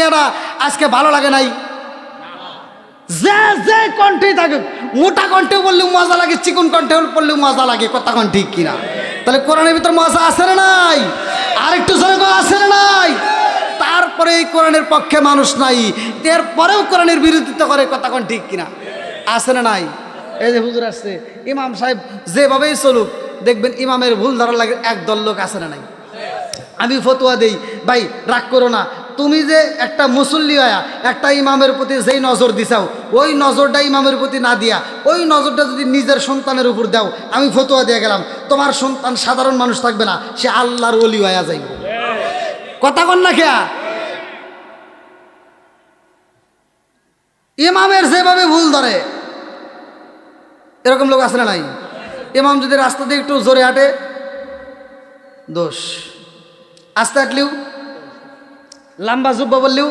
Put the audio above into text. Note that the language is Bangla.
দেওয়াটা আজকে ভালো লাগে নাই? যে যে কণ্ঠে থাকে, মোটা কণ্ঠে বললেও মজা লাগে, চিকন কণ্ঠে বললেও মজা লাগে, কথা কোন ঠিক কিনা? তাহলে কোরআনের ভিতর মজা আছে না নাই? আরেকটু জোরে আছে না নাই? তারপরে এই কোরআনের পক্ষে মানুষ নাই, এরপরেও কোরআনের বিরোধিতা করে, কথা কোন ঠিক কিনা? আছে না নাই? এই যে হুজুর আসছে, ইমাম সাহেব যেভাবেই চলুক দেখবেন ইমামের ভুল ধরার লাগে একদল লোক আছে না নাই? আমি ফতোয়া দেই, ভাই রাগ করো না, তুমি যে একটা মুসল্লি হয়া একটা ইমামের প্রতি যেই নজর দিছাও, ওই নজরটা ইমামের প্রতি না দিয়া ওই নজরটা যদি নিজের সন্তানের উপর দাও, আমি ফতোয়া দিয়ে গেলাম তোমার সন্তান সাধারণ মানুষ থাকবে না, সে আল্লাহর ওলি হয়ে যাইব। কথা কন না খেয়া? ইমামের যেভাবে ভুল ধরে এরকম লোক আছে না নাই? ইমাম যদি রাস্তা দিয়ে একটু জোরে হাঁটে দোষ, আস্তে হাঁটলেও, লম্বা জুব্বা বললেও